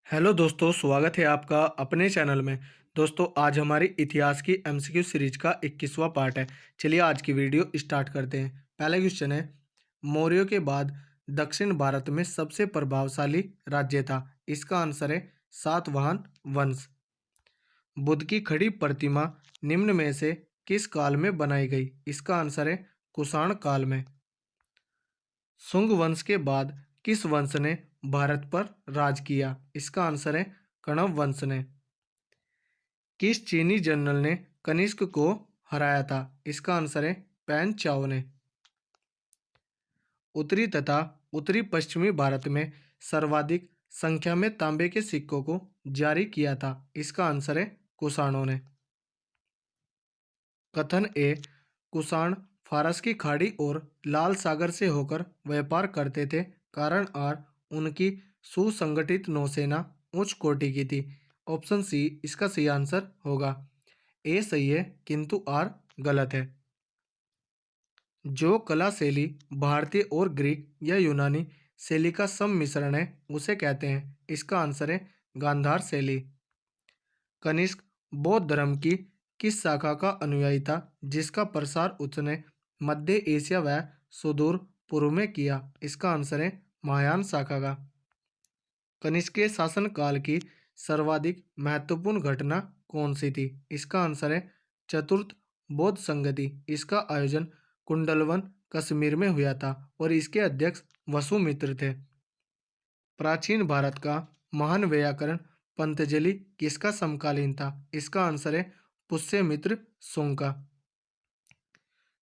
Hello दोस्तों, स्वागत है आपका अपने चैनल में। दोस्तों, आज हमारी इतिहास की एमसीक्यू सीरीज का 21वां पार्ट है। चलिए आज की वीडियो स्टार्ट करते हैं। पहला क्वेश्चन है, मौर्यों के बाद दक्षिण भारत में सबसे प्रभावशाली राज्य था। इसका आंसर है सातवाहन वंश। बुद्ध की खड़ी प्रतिमा निम्न में से किस काल में बनाई गई? इसका आंसर है कुषाण काल में। शुंग वंश के बाद किस वंश ने भारत पर राज किया? इसका आंसर है कण्व वंश ने। किस चीनी जनरल ने कनिष्क को हराया था? इसका आंसर है पैन चाओ ने। उत्तरी तथा उत्तरी पश्चिमी भारत में सर्वाधिक संख्या में तांबे के सिक्कों को जारी किया था। इसका आंसर है कुषाणों ने। कथन ए, कुषाण फारस की खाड़ी और लाल सागर से होकर व्यापार करते थे। कारण आर, उनकी सुसंगठित नौसेना उच्च कोटि की थी। ऑप्शन सी इसका सही आंसर होगा। ए सही है किंतु आर गलत है। जो कला शैली भारतीय और ग्रीक या यूनानी शैली का सम्मिश्रण है उसे कहते हैं? इसका आंसर है गांधार शैली। कनिष्क बौद्ध धर्म की किस शाखा का अनुयायी था जिसका प्रसार उसने मध्य एशिया व सुदूर पूर्व में किया? इसका आंसर है महायान शाखा का। कनिष्क के शासनकाल की सर्वाधिक महत्वपूर्ण घटना कौन सी थी? इसका आंसर है चतुर्थ बौद्ध संगति। इसका आयोजन कुंडलवन कश्मीर में हुआ था और इसके अध्यक्ष वसुमित्र थे। प्राचीन भारत का महान व्याकरण पतंजलि किसका समकालीन था? इसका आंसर है पुष्यमित्र शुंग का।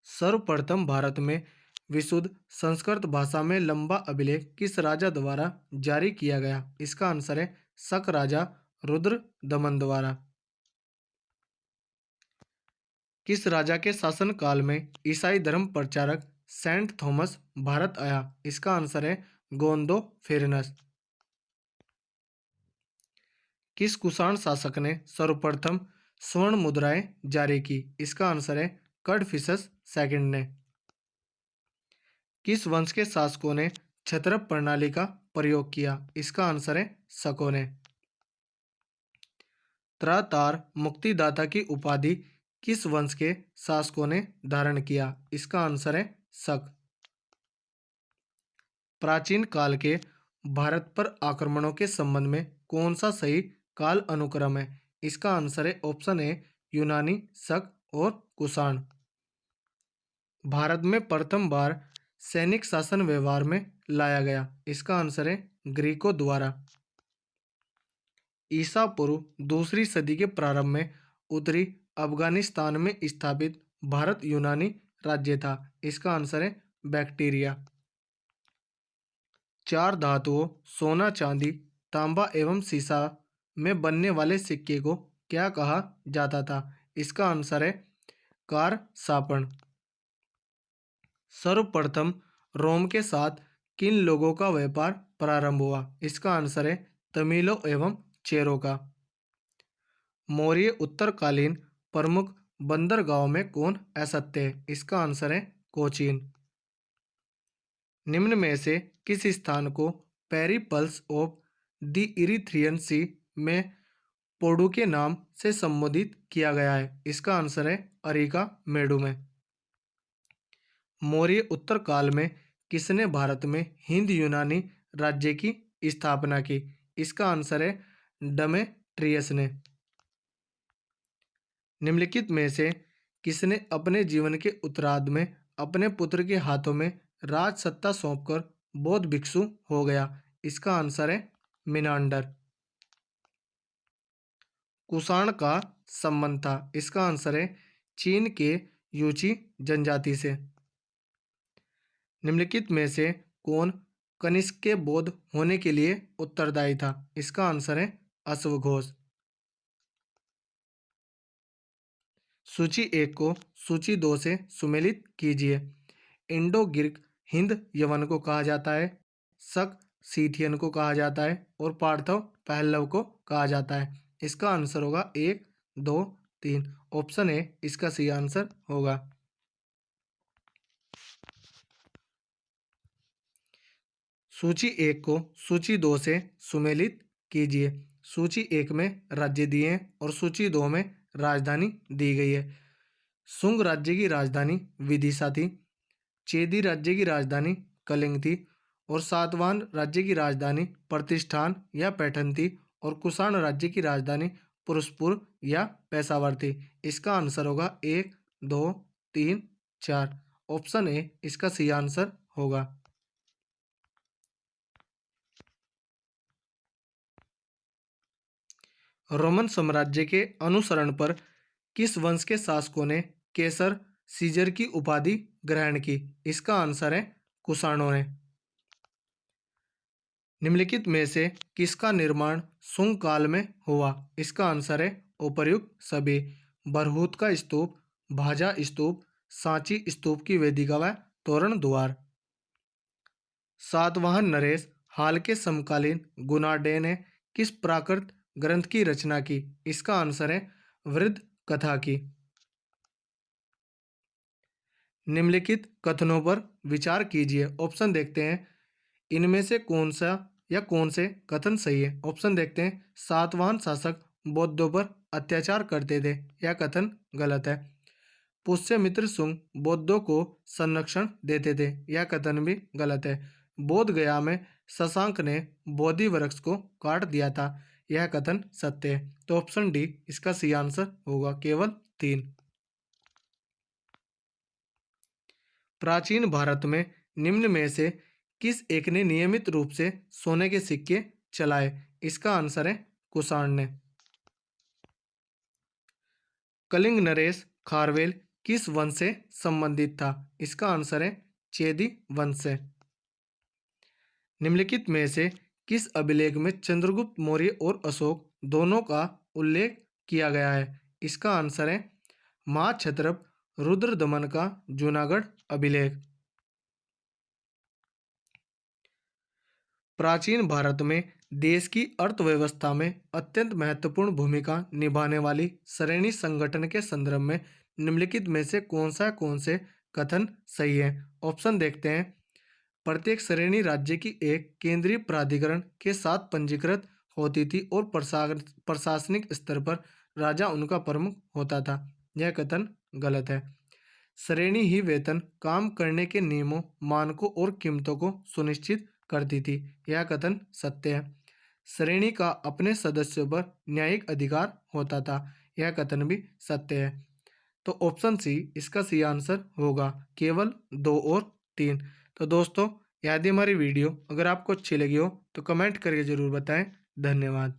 सर्वप्रथम भारत में विशुद्ध संस्कृत भाषा में लंबा अभिलेख किस राजा द्वारा जारी किया गया? इसका आंसर है शक राजा रुद्र दमन द्वारा। किस राजा के शासनकाल में ईसाई धर्म प्रचारक सेंट थॉमस भारत आया? इसका आंसर है गोंदो फेरनस। किस कुषाण शासक ने सर्वप्रथम स्वर्ण मुद्राएं जारी की? इसका आंसर है कड़फिसस सेकंड ने। किस वंश के शासकों ने क्षत्रप प्रणाली का प्रयोग किया? इसका आंसर है शकों ने। त्रातार मुक्तिदाता की उपाधि किस वंश के शासकों ने धारण किया? इसका आंसर है शक। प्राचीन काल के भारत पर आक्रमणों के संबंध में कौन सा सही काल अनुक्रम है? इसका आंसर है ऑप्शन ए यूनानी, शक और कुषाण। भारत में प्रथम बार सैनिक शासन व्यवहार में लाया गया। इसका आंसर है ग्रीकों द्वारा। ईसा पूर्व दूसरी सदी के प्रारंभ में उत्तरी अफगानिस्तान में स्थापित भारत यूनानी राज्य था। इसका आंसर है बैक्टीरिया। चार धातुओं सोना, चांदी, तांबा एवं सीसा में बनने वाले सिक्के को क्या कहा जाता था? इसका आंसर है कार सापण। सर्वप्रथम रोम के साथ किन लोगों का व्यापार प्रारंभ हुआ? इसका आंसर है तमिलों एवं चेरों का। मौर्य उत्तरकालीन प्रमुख बंदरगाहों में कौन असत्य है? इसका आंसर है कोचीन। निम्न में से किस स्थान को पेरिप्लस ऑफ द इरीथ्रियन सी में पोडू के नाम से संबोधित किया गया है? इसका आंसर है अरिका मेडू में। मौर्य उत्तरकाल में किसने भारत में हिंद यूनानी राज्य की स्थापना की? इसका आंसर है डेमेट्रियस ने। निम्नलिखित में से किसने अपने जीवन के उत्तरार्ध में अपने पुत्र के हाथों में राज सत्ता सौंपकर बौद्ध भिक्षु हो गया? इसका आंसर है मिनांडर। कुषाण का संबंध था। इसका आंसर है चीन के यूची जनजाति से। निम्नलिखित में से कौन कनिष्क के बौद्ध होने के लिए उत्तरदायी था? इसका आंसर है अश्वघोष। सूची 1 को सूची 2 से सुमेलित कीजिए। इंडो गिर्क हिंद यवन को कहा जाता है, शक सीथियन को कहा जाता है और पार्थव पहलव को कहा जाता है। इसका आंसर होगा 1, 2, 3। ऑप्शन ए इसका सही आंसर होगा। सूची 1 को सूची 2 से सुमेलित कीजिए। सूची 1 में राज्य दिए हैं और सूची 2 में राजधानी दी गई है। शुंग राज्य की राजधानी विदिशा थी। चेदी राज्य की राजधानी कलिंग थी और सातवाहन राज्य की राजधानी प्रतिष्ठान या पैठन थी और कुषाण राज्य की राजधानी पुरुषपुर या पेशावर थी। इसका आंसर होगा 1, 2, 3, 4। ऑप्शन ए इसका सही आंसर होगा। रोमन साम्राज्य के अनुसरण पर किस वंश के शासकों ने केसर सीजर की उपाधि ग्रहण की? इसका आंसर है कुषाणों ने। निम्नलिखित में से किसका निर्माण शुंग काल में हुआ? इसका आंसर है उपर्युक्त सभी। बरहूत का स्तूप, भाजा स्तूप, सांची स्तूप की वेदिका व तोरण द्वार। सातवाहन नरेश हाल के समकालीन गुनाडे ने किस प्राकृत ग्रंथ की रचना की? इसका आंसर है वृद्ध कथा की। निम्नलिखित कथनों पर विचार कीजिए। ऑप्शन देखते हैं। इनमें से कौन सा या कौन से कथन सही है? ऑप्शन देखते हैं। सातवाहन शासक बौद्धों पर अत्याचार करते थे, यह कथन गलत है। पुष्यमित्र शुंग बौद्धों को संरक्षण देते थे, यह कथन भी गलत है। बोध गया में शशांक ने बोधि वृक्ष को काट दिया था, यह कथन सत्य है। तो ऑप्शन डी इसका सही आंसर होगा, केवल 3। प्राचीन भारत में निम्न में से किस एक ने नियमित रूप से सोने के सिक्के चलाए? इसका आंसर है कुषाण ने। कलिंग नरेश खारवेल किस वंश से संबंधित था? इसका आंसर है चेदी वंश से। निम्नलिखित में से किस अभिलेख में चंद्रगुप्त मौर्य और अशोक दोनों का उल्लेख किया गया है? इसका आंसर है महाक्षत्रप रुद्रदमन का जूनागढ़ अभिलेख। प्राचीन भारत में देश की अर्थव्यवस्था में अत्यंत महत्वपूर्ण भूमिका निभाने वाली श्रेणी संगठन के संदर्भ में निम्नलिखित में से कौन से कथन सही है? ऑप्शन देखते हैं। प्रत्येक श्रेणी राज्य की एक केंद्रीय प्राधिकरण के साथ पंजीकृत होती थी और प्रशासनिक स्तर पर राजा उनका प्रमुख होता था, यह कथन गलत है। श्रेणी ही वेतन, काम करने के नियमों, मानकों और कीमतों को सुनिश्चित करती थी, यह कथन सत्य है। श्रेणी का अपने सदस्यों पर न्यायिक अधिकार होता था, यह कथन भी सत्य है। तो ऑप्शन सी इसका सही आंसर होगा, केवल 2 और 3। तो दोस्तों, यदि हमारी वीडियो अगर आपको अच्छी लगी हो तो कमेंट करके ज़रूर बताएं। धन्यवाद।